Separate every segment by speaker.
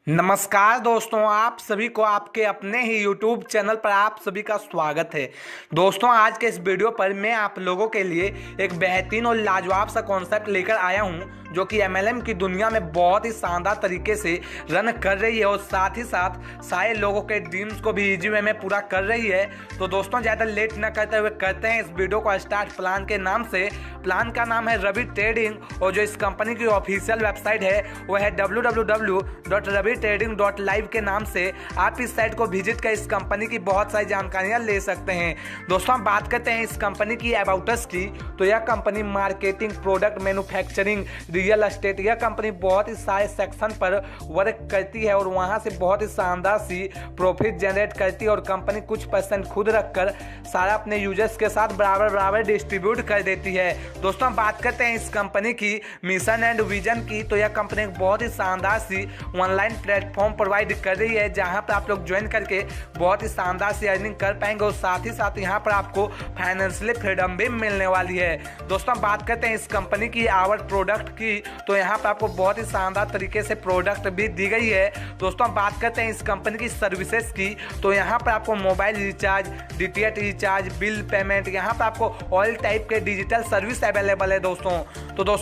Speaker 1: नमस्कार दोस्तों, आप सभी को आपके अपने ही YouTube चैनल पर आप सभी का स्वागत है। दोस्तों, आज के इस वीडियो पर मैं आप लोगों के लिए एक बेहतरीन और लाजवाब सा कॉन्सेप्ट लेकर आया हूं जो कि MLM की दुनिया में बहुत ही शानदार तरीके से रन कर रही है और साथ ही साथ सारे लोगों के ड्रीम्स को भी इजी वे में पूरा कर रही है। तो दोस्तों, ज़्यादा लेट न करते हुए करते हैं इस वीडियो को स्टार्ट प्लान के नाम से। प्लान का नाम है रवि ट्रेडिंग और जो इस कंपनी की ऑफिशियल वेबसाइट है वो है www.ravitrading.live के नाम से। आप इस साइट को विजिट कर इस कंपनी की बहुत सारी जानकारियां ले सकते हैं। दोस्तों, हम बात करते हैं इस कंपनी की अबाउट अस की, तो यह company marketing, product manufacturing, real estate, यह कंपनी बहुत ही सारे सेक्शन पर वर्क करती है और वहां से बहुत ही शानदार सी प्रॉफिट जनरेट करती है और कंपनी कुछ % खुद रखकर सारा अपने यूजर्स के साथ बराबर बराबर डिस्ट्रीब्यूट कर देती है। दोस्तों, हम बात करते हैं इस कंपनी की मिशन एंड विजन की, तो यह कंपनी एक बहुत ही शानदार सी ऑनलाइन प्लेटफॉर्म प्रोवाइड कर रही है जहां पर आप लोग ज्वाइन करके बहुत ही शानदार सी अर्निंग कर पाएंगे और साथ ही साथ यहां पर आपको फाइनेंशियली फ्रीडम भी मिलने वाली है। दोस्तों, हम बात करते हैं इस कंपनी की आवर प्रोडक्ट की, तो यहाँ पर आपको बहुत ही शानदार तरीके से प्रोडक्ट भी दी गई है। दोस्तों, हम बात करते हैं इस कंपनी की सर्विसेज की, तो यहाँ पर आपको mobile recharge, DTH recharge, bill payment, यहाँ पर आपको ऑल टाइप के डिजिटल सर्विस अवेलेबल है। दोस्तों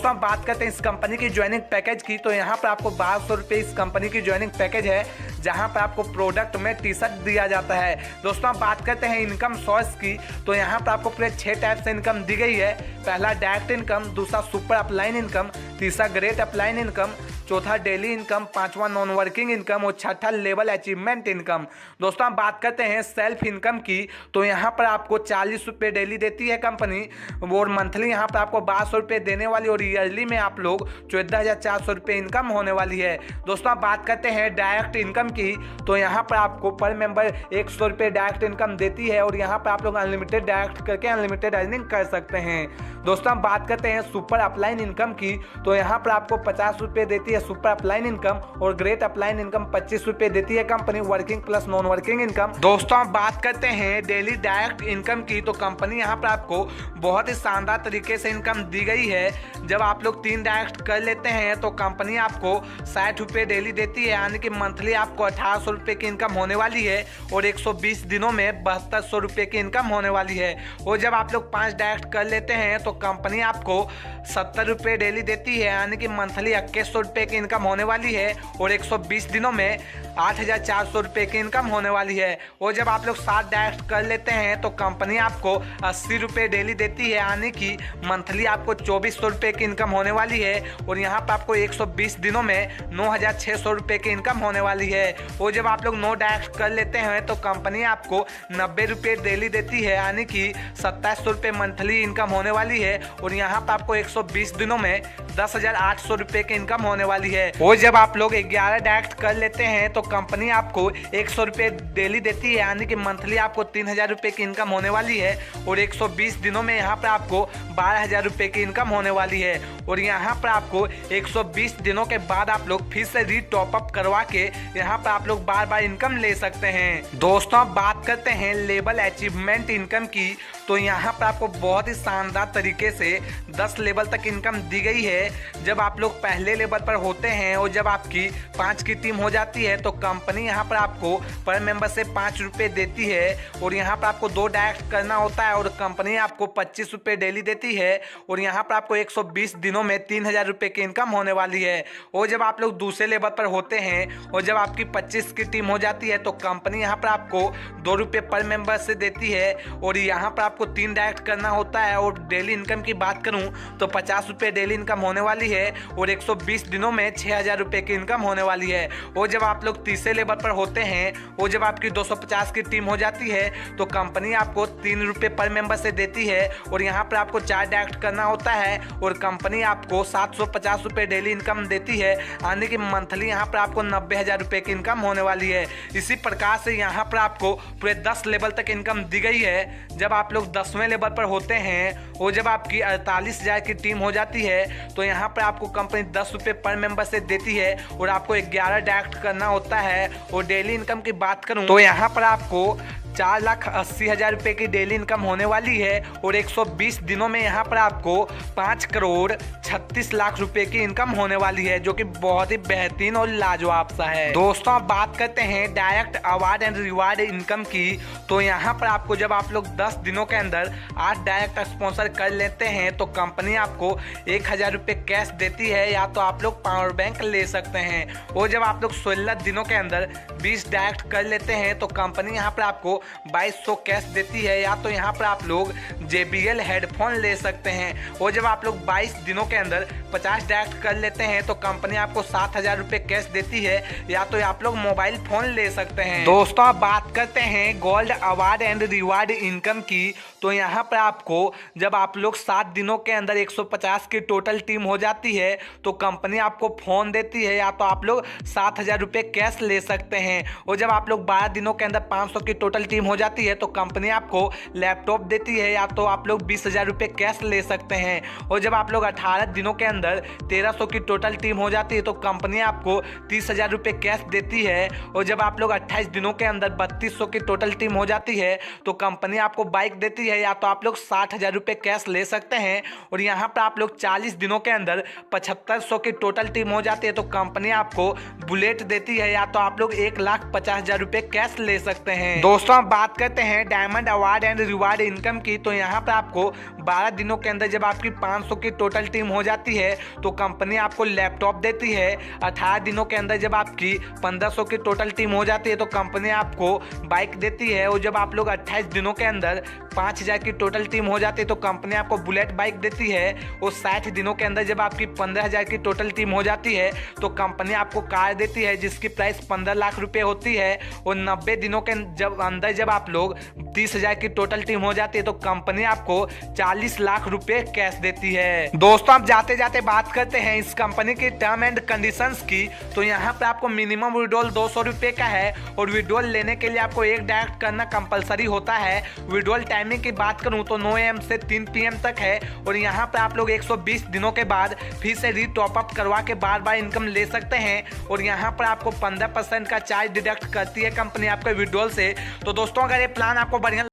Speaker 1: हम बात करते हैं इस कंपनी की ज्वाइनिंग पैकेज की, तो यहाँ पर आपको 1200 रुपये इस कंपनी की ज्वाइनिंग पैकेज है जहां पर आपको प्रोडक्ट में टी-शर्ट दिया जाता है। दोस्तों, हम बात करते हैं इनकम सोर्स की, तो यहाँ पर आपको पूरे 6 टाइप से इनकम दी गई है। पहला डायरेक्ट इनकम, दूसरा सुपर अपलाइन इनकम, तीसरा ग्रेट अपलाइन इनकम, चौथा डेली इनकम, पांचवा नॉन वर्किंग इनकम और छठा लेवल अचीवमेंट इनकम। दोस्तों, हम बात करते हैं सेल्फ इनकम की, तो यहाँ पर आपको 40 रुपये डेली देती है कंपनी और मंथली यहाँ पर आपको 1200 रुपये देने वाली और ईयरली में आप लोग 14,400 रुपये इनकम होने वाली है। दोस्तों, आप बात करते हैं डायरेक्ट इनकम की, तो यहाँ पर आपको पर मेंबर 100 रुपये डायरेक्ट इनकम देती है और यहाँ पर आप लोग अनलिमिटेड डायरेक्ट करके अनलिमिटेड अर्निंग कर सकते हैं। दोस्तों, हम बात करते हैं सुपर अपलाइन इनकम की, तो यहाँ पर आपको 50 रुपये देती है सुपर अपलाइन इनकम और ग्रेट अपलाइन इनकम 25 रुपये देती है company, working plus non working income. दोस्तों, हम बात करते हैं डेली डायरेक्ट इनकम की, तो कंपनी यहाँ पर आपको बहुत ही शानदार तरीके से इनकम दी गई है। जब आप लोग 3 डायरेक्ट कर लेते हैं तो कंपनी आपको 60 रुपये डेली देती है, यानी कि मंथली आपको 1800 रुपये की इनकम होने वाली है और 120 दिनों में 7200 रुपये की इनकम होने वाली है। और जब आप लोग 5 डायरेक्ट कर लेते हैं तो कंपनी आपको 70 रुपये डेली देती है, यानी कि मंथली 2100 रुपये की इनकम होने वाली है और 120 दिनों में 8400 रुपये की इनकम होने वाली है। और जब आप लोग 7 डायरेक्ट कर लेते हैं तो कंपनी आपको 80 रुपये डेली देती है, यानी कि मंथली आपको 2400 रुपये की इनकम होने वाली है और यहाँ पर आपको 120 दिनों में 9600 रुपये की इनकम होने वाली है। और जब आप लोग 9 डायरेक्ट कर लेते हैं तो कंपनी आपको 90 रुपये डेली देती है, यानी कि 2700 रुपये मंथली इनकम होने वाली है और यहाँ पर आपको 120 दिनों में 10,800 रुपये की इनकम होने वाली है। और जब आप लोग 11 डायरेक्ट कर लेते हैं तो कंपनी आपको 100 रुपये डेली देती है, यानी कि मंथली आपको 3000 रुपये की इनकम होने वाली है और 120 दिनों में यहाँ पर आपको 12,000 रुपये की इनकम होने वाली है। और यहाँ पर आपको 120 दिनों के बाद आप लोग फिर से री टॉप अप करवा के यहाँ पर आप लोग बार बार इनकम ले सकते हैं। दोस्तों, अब बात करते हैं लेवल अचीवमेंट इनकम की, तो यहाँ पर आपको बहुत ही शानदार तरीके से 10 लेवल तक इनकम दी गई है। जब आप लोग पहले लेवल पर होते हैं और जब आपकी 5 की टीम हो जाती है तो कंपनी यहाँ पर आपको पर मेंबर से 5 रुपये देती है और यहाँ पर आपको 2 डायरेक्ट करना होता है और कंपनी आपको 25 रुपये डेली देती है और यहाँ पर आपको 120 दिनों में 3000 रुपये की इनकम होने वाली है। और जब आप लोग दूसरे लेवल पर होते हैं और जब आपकी 25 की टीम हो जाती है तो कंपनी यहाँ पर आपको 2 रुपये पर मेंबर से देती है और यहाँ पर आपको 3 डायरेक्ट करना होता है। और डेली इनकम की बात करूँ तो 50 रुपये डेली इनकम होने वाली है और 120 दिनों में 6000 रुपये की इनकम होने वाली है। और जब आप लोग तीसरे लेवल पर होते हैं और जब आपकी 250 की टीम हो जाती है तो कंपनी आपको 3 रुपये पर मेंबर से देती है और यहाँ पर आपको 4 डायरेक्ट करना होता है और कंपनी आपको 750 रुपये डेली इनकम देती है, यानी कि मंथली यहाँ पर आपको 90,000 रुपये की इनकम होने वाली है। इसी प्रकार से यहाँ पर आपको पूरे 10 लेवल तक इनकम दी गई है। जब आप लोग 10वें लेवल पर होते हैं और जब आपकी 48,000 की टीम हो जाती है तो यहाँ पर आपको कंपनी 10 रुपये पर मेंबर से देती है और आपको 11 डायरेक्ट करना होता है। और डेली इनकम की बात करूँ तो यहाँ पर आपको 4,80,000 रुपये की डेली इनकम होने वाली है और 120 दिनों में यहाँ पर आपको 5,36,00,000 रुपए की इनकम होने वाली है, जो कि बहुत ही बेहतरीन और लाजवाब सा है। दोस्तों अब बात करते हैं direct award and reward income की। तो यहाँ पर आपको जब आप लोग 10 दिनों के अंदर 8 डायरेक्ट स्पॉन्सर कर लेते हैं तो कंपनी आपको 1,000 रुपये कैश देती है, या तो आप लोग पावर बैंक ले सकते हैं। और जब आप लोग 16 दिनों के अंदर 20 डायरेक्ट कर लेते हैं तो कंपनी यहाँ पर आपको 2,200 कैश देती है, या तो यहाँ पर आप लोग JBL हेडफोन ले सकते हैं। और जब आप लोग 22 दिनों के अंदर 50 डायरेक्ट कर लेते हैं तो कंपनी आपको 7,000 रुपये कैश देती है, या तो आप लोग मोबाइल फोन ले सकते हैं। दोस्तों अब बात करते हैं gold award and reward income की। तो यहाँ पर आपको जब आप लोग 7 दिनों के अंदर 150 की टोटल टीम हो जाती है तो कंपनी आपको फोन देती है, या तो आप लोग 7,000 रुपये कैश ले सकते हैं। और जब आप लोग 12 दिनों के अंदर 500 की टोटल टीम हो जाती है तो कंपनी आपको लैपटॉप देती है, या तो आप लोग 20,000 रुपये कैश ले सकते हैं। और जब आप लोग 18 दिनों के अंदर 1,300 की टोटल टीम हो जाती है तो कंपनी आपको 30,000 रुपये कैश देती है। और जब आप लोग 28 दिनों के अंदर 3,200 की टोटल टीम हो जाती है तो कंपनी आपको बाइक देती है, या तो आप लोग 60,000 रुपये कैश ले सकते हैं। और यहाँ पर आप लोग 40 दिनों के अंदर 7,500 की टोटल टीम हो जाती है तो कंपनी आपको बुलेट देती है, या तो आप लोग 1,50,000 रुपये कैश ले सकते हैं। दोस्तों अब बात करते हैं diamond award and reward income की। तो यहाँ पर आपको 12 दिनों के अंदर जब आपकी 500 की टोटल टीम हो जाती है तो कंपनी आपको लैपटॉप देती है। 18 दिनों के अंदर जब आपकी 1,500 की टोटल टीम हो जाती है तो कंपनी आपको बाइक देती है। और जब आप लोग 28 दिनों के अंदर 5,000 की टोटल टीम हो जाती है तो कंपनी आपको बुलेट बाइक देती है। और 60 दिनों के अंदर जब आपकी 15,000 की टोटल टीम हो जाती है तो कंपनी आपको कार देती है जिसकी प्राइस 15 लाख रुपए होती है। और 90 दिनों के अंदर जब आप लोग 30,000 की टोटल टीम हो जाती है तो कंपनी आपको 40 लाख रुपए कैश देती है। दोस्तों आप जाते जाते बात करते हैं इस कंपनी की टर्म एंड कंडीशंस की। तो यहाँ पर आपको मिनिमम विड्रॉल 200 रुपये का है और विड्रॉल लेने के लिए आपको 1 डायरेक्ट करना कंपलसरी होता है। विड्रॉल टाइमिंग की बात करूँ तो 9 AM से 3 PM तक है। और यहाँ पर आप लोग 120 दिनों के बाद फिर से रीटॉप अप करवा के बार बार इनकम ले सकते हैं। और यहाँ पर आपको 15% का चार्ज डिडक्ट करती है कंपनी आपके विड्रॉल से। तो दोस्तों अगर ये प्लान आपको बढ़िया